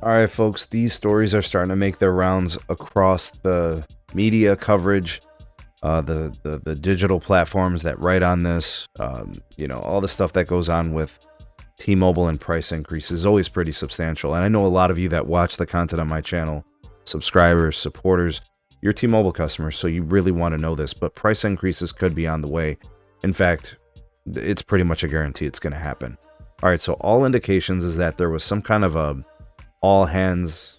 All right, folks, these stories are starting to make their rounds across the media coverage, the digital platforms that write on this. All the stuff that goes on with T-Mobile and price increase is always pretty substantial. And I know a lot of you that watch the content on my channel, subscribers, supporters, you're T-Mobile customers, so you really want to know this. But price increases could be on the way. In fact, it's pretty much a guarantee it's going to happen. All right, so all indications is that there was some kind of a all hands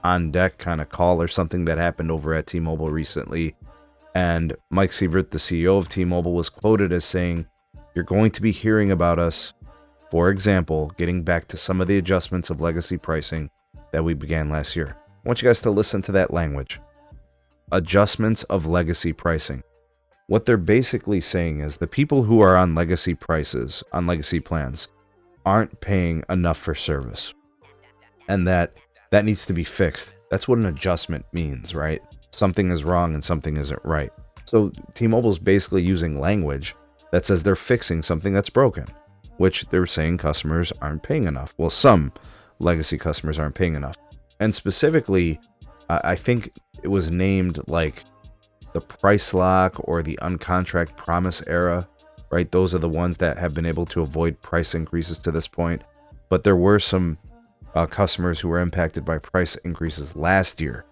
on deck kind of call or something that happened over at T-Mobile recently. And Mike Sievert, the CEO of T-Mobile, was quoted as saying, "You're going to be hearing about us, for example, getting back to some of the adjustments of legacy pricing that we began last year." I want you guys to listen to that language. Adjustments of legacy pricing. What they're basically saying is the people who are on legacy prices, on legacy plans, aren't paying enough for service. And that needs to be fixed. That's what an adjustment means, right? Something is wrong and something isn't right. So T-Mobile's basically using language that says they're fixing something that's broken, which they're saying customers aren't paying enough. Well, some legacy customers aren't paying enough. And specifically, I think it was named like the price lock or the uncontract promise era, right? Those are the ones that have been able to avoid price increases to this point. But there were some customers who were impacted by price increases last year,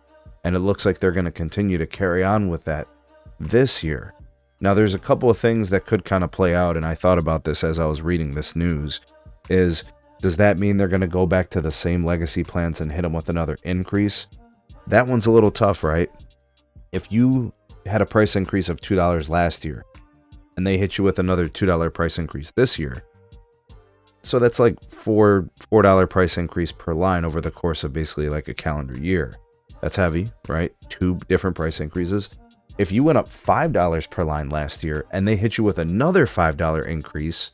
and it looks like they're going to continue to carry on with that this year. Now, there's a couple of things that could kind of play out, and I thought about this as I was reading this news, does that mean they're going to go back to the same legacy plans and hit them with another increase? That one's a little tough, right? If you had a price increase of $2 last year, and they hit you with another $2 price increase this year, so that's like $4 price increase per line over the course of basically like a calendar year. That's heavy, right? 2 different price increases. If you went up $5 per line last year and they hit you with another $5 increase,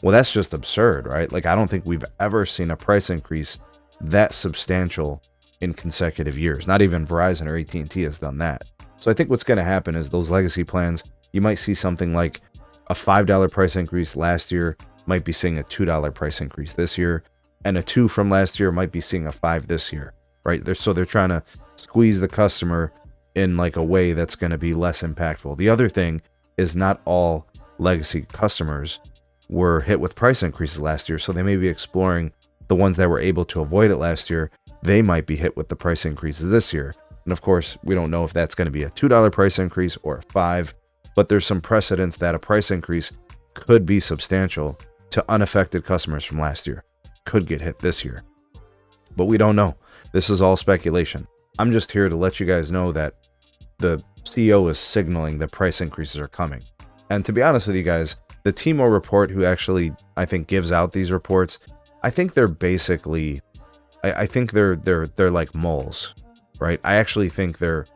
well, that's just absurd, right? Like, I don't think we've ever seen a price increase that substantial in consecutive years. Not even Verizon or AT&T has done that. So I think what's going to happen is those legacy plans, you might see something like a $5 price increase last year, might be seeing a $2 price increase this year, and a 2 from last year might be seeing a 5 this year, right? They're trying to squeeze the customer in like a way that's going to be less impactful. The other thing is not all legacy customers were hit with price increases last year, so they may be exploring the ones that were able to avoid it last year. They might be hit with the price increases this year. And of course, we don't know if that's going to be a $2 price increase or a 5, but there's some precedence that a price increase could be substantial to unaffected customers from last year. Could get hit this year. But we don't know. This is all speculation. I'm just here to let you guys know that the CEO is signaling that price increases are coming. And to be honest with you guys, the T-Mo report, who actually, I think, gives out these reports, I think they're basically, I think they're like moles, right? I actually think they're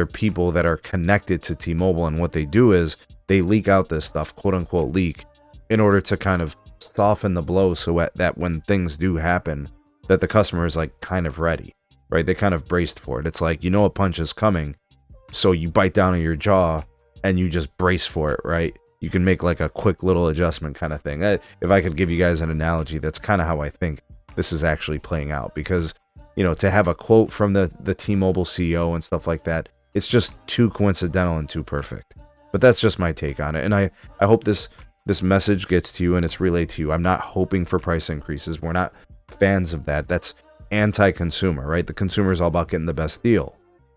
people that are connected to T-Mobile, and what they do is they leak out this stuff, quote unquote leak, in order to kind of soften the blow so that when things do happen, that the customer is like kind of ready, right? They kind of braced for it. It's like, you know, a punch is coming, so you bite down on your jaw and you just brace for it, right? You can make like a quick little adjustment kind of thing. If I could give you guys an analogy, that's kind of how I think this is actually playing out, because, you know, to have a quote from the T-Mobile CEO and stuff like that, it's just too coincidental and too perfect. But that's just my take on it. And I hope this message gets to you and it's relayed to you. I'm not hoping for price increases. We're not fans of that. That's anti-consumer, right? The consumer is all about getting the best deal,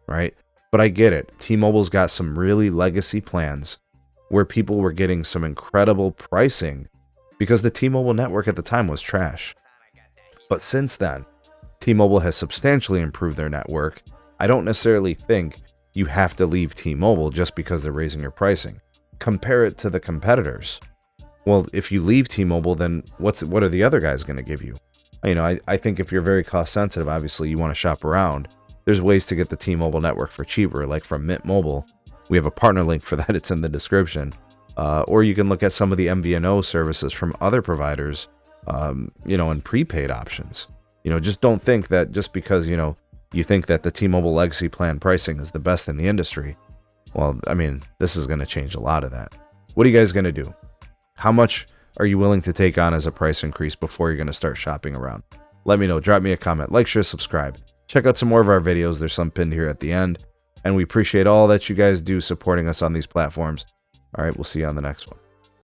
right? But I get it. T-Mobile's got some really legacy plans where people were getting some incredible pricing because the T-Mobile network at the time was trash. But since then, T-Mobile has substantially improved their network. I don't necessarily think you have to leave T-Mobile just because they're raising your pricing. Compare it to the competitors. Well, if you leave T-Mobile, then what are the other guys going to give you? You know, I think if you're very cost sensitive, obviously you want to shop around. There's ways to get the T-Mobile network for cheaper, like from Mint Mobile. We have a partner link for that. It's in the description. Or you can look at some of the MVNO services from other providers, and prepaid options. You know, just don't think that just because, you think that the T-Mobile legacy plan pricing is the best in the industry. Well, I mean, this is going to change a lot of that. What are you guys going to do? How much are you willing to take on as a price increase before you're going to start shopping around? let me know. Drop me a comment. Like, share, subscribe. Check out some more of our videos. There's some pinned here at the end. And we appreciate all that you guys do supporting us on these platforms. All right, we'll see you on the next one.